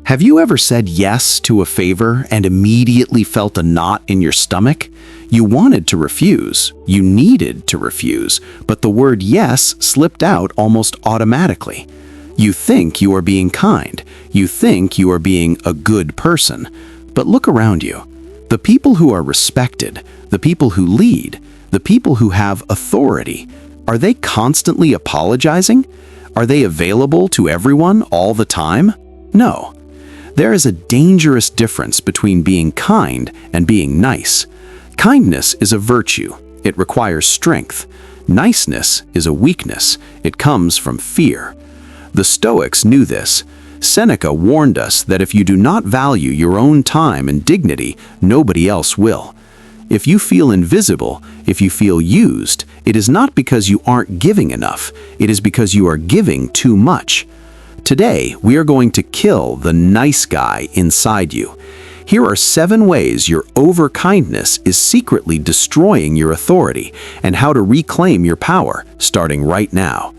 Have you ever said yes to a favor and immediately felt a knot in your stomach? You wanted to refuse, you needed to refuse, but the word yes slipped out almost automatically. You think you are being kind, you think you are being a good person, but look around you. The people who are respected, the people who lead, the people who have authority, are they constantly apologizing? Are they available to everyone all the time? No. There is a dangerous difference between being kind and being nice. Kindness is a virtue. It requires strength. Niceness is a weakness. It comes from fear. The Stoics knew this. Seneca warned us that if you do not value your own time and dignity, nobody else will. If you feel invisible, if you feel used, it is not because you aren't giving enough. It is because you are giving too much. Today, we are going to kill the nice guy inside you. Here are 7 ways your overkindness is secretly destroying your authority and how to reclaim your power, starting right now.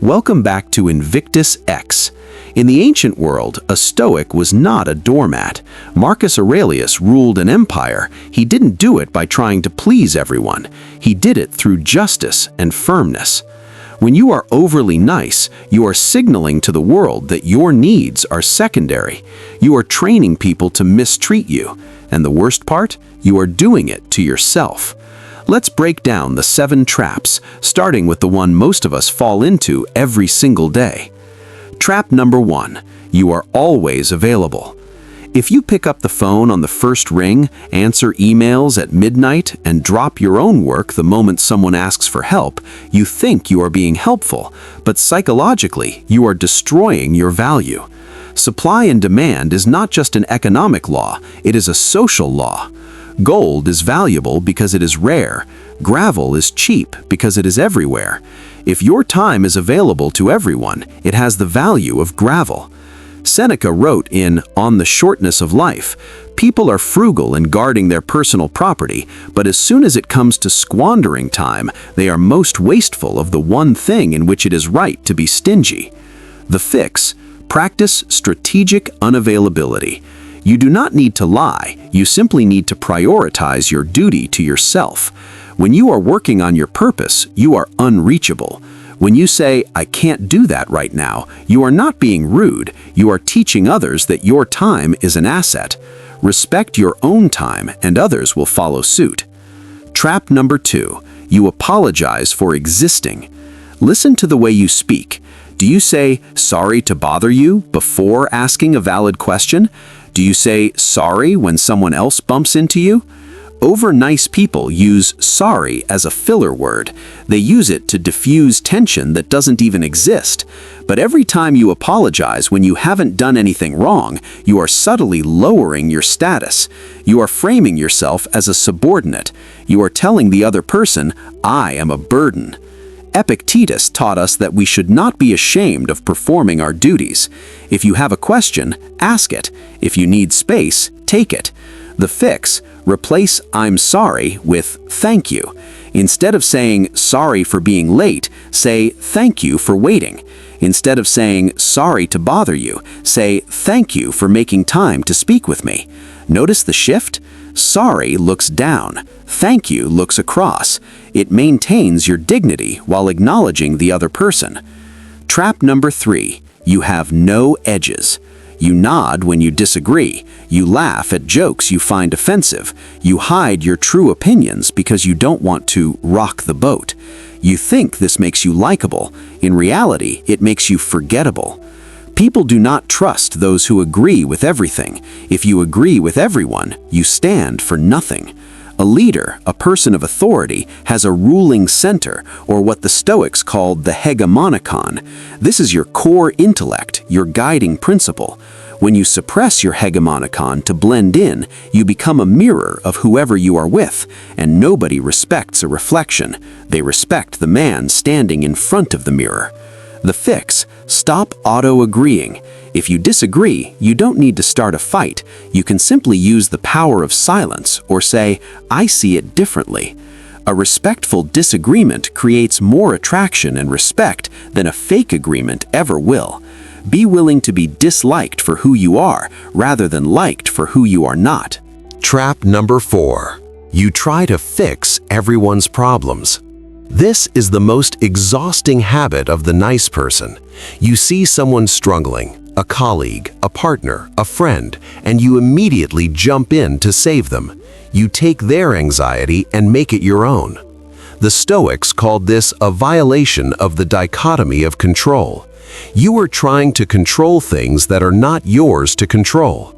Welcome back to INVICTUS X. In the ancient world, a Stoic was not a doormat. Marcus Aurelius ruled an empire. He didn't do it by trying to please everyone. He did it through justice and firmness. When you are overly nice, you are signaling to the world that your needs are secondary. You are training people to mistreat you. And the worst part? You are doing it to yourself. Let's break down the 7 traps, starting with the one most of us fall into every single day. Trap number 1. You are always available. If you pick up the phone on the first ring, answer emails at midnight, and drop your own work the moment someone asks for help, you think you are being helpful, but psychologically, you are destroying your value. Supply and demand is not just an economic law, it is a social law. Gold is valuable because it is rare. Gravel is cheap because it is everywhere. If your time is available to everyone, it has the value of gravel. Seneca wrote in On the Shortness of Life, "People are frugal in guarding their personal property, but as soon as it comes to squandering time, they are most wasteful of the one thing in which it is right to be stingy." The fix: practice strategic unavailability. You do not need to lie, you simply need to prioritize your duty to yourself. When you are working on your purpose, you are unreachable. When you say, "I can't do that right now," you are not being rude, you are teaching others that your time is an asset. Respect your own time and others will follow suit. Trap number 2. You apologize for existing. Listen to the way you speak. Do you say, "Sorry to bother you," before asking a valid question? Do you say, "Sorry," when someone else bumps into you? Over-nice people use "sorry" as a filler word. They use it to diffuse tension that doesn't even exist. But every time you apologize when you haven't done anything wrong, you are subtly lowering your status. You are framing yourself as a subordinate. You are telling the other person, "I am a burden." Epictetus taught us that we should not be ashamed of performing our duties. If you have a question, ask it. If you need space, take it. The fix: replace "I'm sorry" with "thank you." Instead of saying "sorry for being late," say "thank you for waiting." Instead of saying "sorry to bother you," say "thank you for making time to speak with me." Notice the shift? Sorry looks down. Thank you looks across. It maintains your dignity while acknowledging the other person. Trap number 3. You have no edges. You nod when you disagree. You laugh at jokes you find offensive. You hide your true opinions because you don't want to rock the boat. You think this makes you likable. In reality, it makes you forgettable. People do not trust those who agree with everything. If you agree with everyone, you stand for nothing. A leader, a person of authority, has a ruling center, or what the Stoics called the hegemonikon. This is your core intellect, your guiding principle. When you suppress your hegemonikon to blend in, you become a mirror of whoever you are with, and nobody respects a reflection. They respect the man standing in front of the mirror. The fix: stop auto-agreeing. If you disagree, you don't need to start a fight. You can simply use the power of silence or say, "I see it differently." A respectful disagreement creates more attraction and respect than a fake agreement ever will. Be willing to be disliked for who you are, rather than liked for who you are not. Trap number 4. You try to fix everyone's problems. This is the most exhausting habit of the nice person. You see someone struggling, a colleague, a partner, a friend, and you immediately jump in to save them. You take their anxiety and make it your own. The Stoics called this a violation of the dichotomy of control. You are trying to control things that are not yours to control.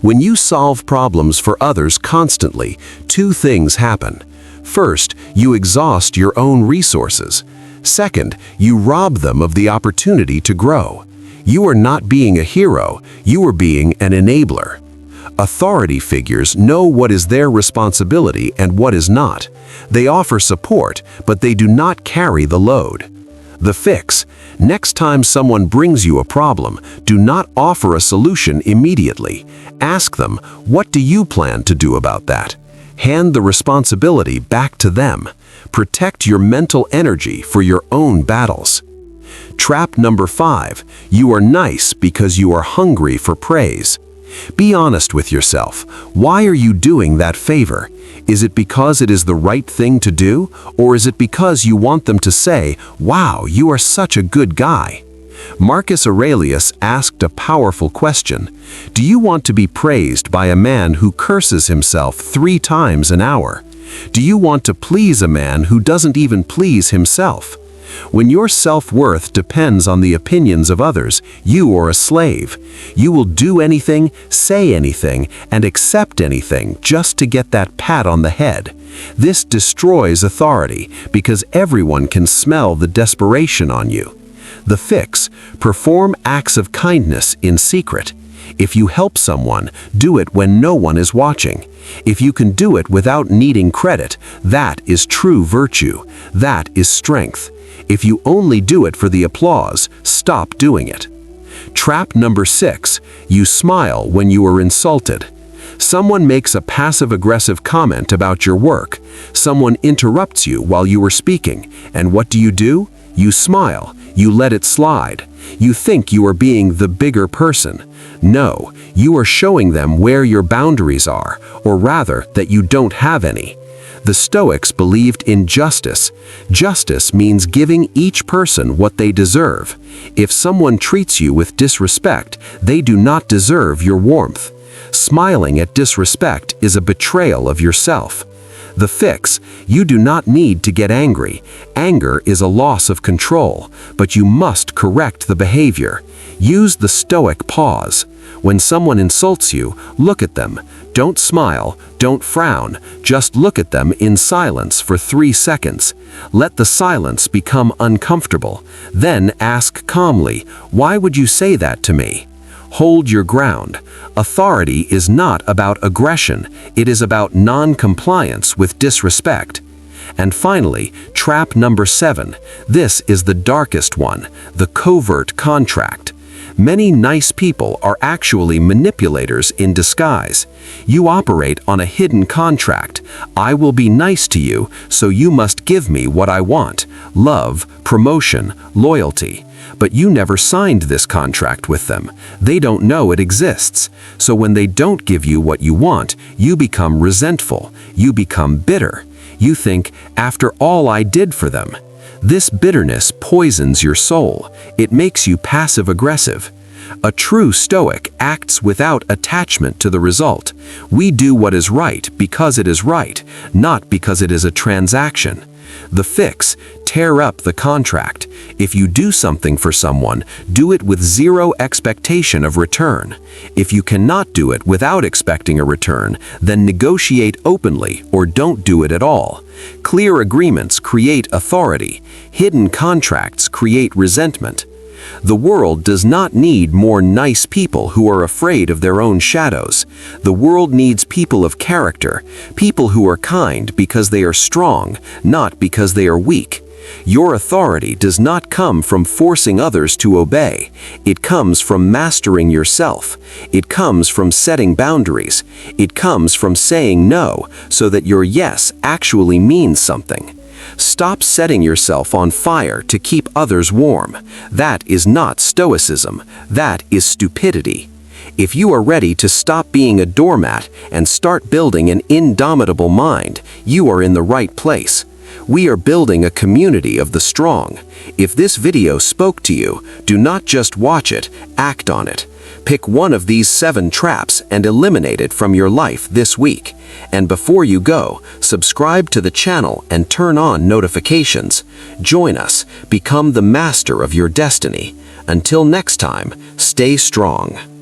When you solve problems for others constantly, two things happen. First, you exhaust your own resources. Second, you rob them of the opportunity to grow. You are not being a hero, you are being an enabler. Authority figures know what is their responsibility and what is not. They offer support, but they do not carry the load. The fix: next time someone brings you a problem, do not offer a solution immediately. Ask them, what do you plan to do about that? Hand the responsibility back to them. Protect your mental energy for your own battles. Trap number 5. You are nice because you are hungry for praise. Be honest with yourself. Why are you doing that favor? Is it because it is the right thing to do, or is it because you want them to say, "Wow, you are such a good guy"? Marcus Aurelius asked a powerful question. Do you want to be praised by a man who curses himself 3 times an hour? Do you want to please a man who doesn't even please himself? When your self-worth depends on the opinions of others, you are a slave. You will do anything, say anything, and accept anything just to get that pat on the head. This destroys authority because everyone can smell the desperation on you. The fix: perform acts of kindness in secret. If you help someone, do it when no one is watching. If you can do it without needing credit, that is true virtue. That is strength. If you only do it for the applause, stop doing it. Trap number 6. You smile when you are insulted. Someone makes a passive-aggressive comment about your work. Someone interrupts you while you are speaking. And what do? You smile. You let it slide. You think you are being the bigger person. No, you are showing them where your boundaries are, or rather, that you don't have any. The Stoics believed in justice. Justice means giving each person what they deserve. If someone treats you with disrespect, they do not deserve your warmth. Smiling at disrespect is a betrayal of yourself. The fix: you do not need to get angry. Anger is a loss of control, but you must correct the behavior. Use the Stoic pause. When someone insults you, look at them. Don't smile, don't frown, just look at them in silence for 3 seconds. Let the silence become uncomfortable. Then ask calmly, "Why would you say that to me?" Hold your ground. Authority is not about aggression, it is about non-compliance with disrespect. And finally, trap number 7. This is the darkest one: the covert contract. Many nice people are actually manipulators in disguise. You operate on a hidden contract. I will be nice to you, so you must give me what I want: love, promotion, loyalty. But you never signed this contract with them. They don't know it exists. So when they don't give you what you want, you become resentful. You become bitter. You think, after all I did for them. This bitterness poisons your soul. It makes you passive-aggressive. A true Stoic acts without attachment to the result. We do what is right because it is right, not because it is a transaction. The fix: tear up the contract. If you do something for someone, do it with zero expectation of return. If you cannot do it without expecting a return, then negotiate openly or don't do it at all. Clear agreements create authority. Hidden contracts create resentment. The world does not need more nice people who are afraid of their own shadows. The world needs people of character, people who are kind because they are strong, not because they are weak. Your authority does not come from forcing others to obey. It comes from mastering yourself. It comes from setting boundaries. It comes from saying no so that your yes actually means something. Stop setting yourself on fire to keep others warm. That is not Stoicism. That is stupidity. If you are ready to stop being a doormat and start building an indomitable mind, you are in the right place. We are building a community of the strong. If this video spoke to you, do not just watch it, act on it. Pick one of these 7 traps and eliminate it from your life this week. And before you go, subscribe to the channel and turn on notifications. Join us, become the master of your destiny. Until next time, stay strong.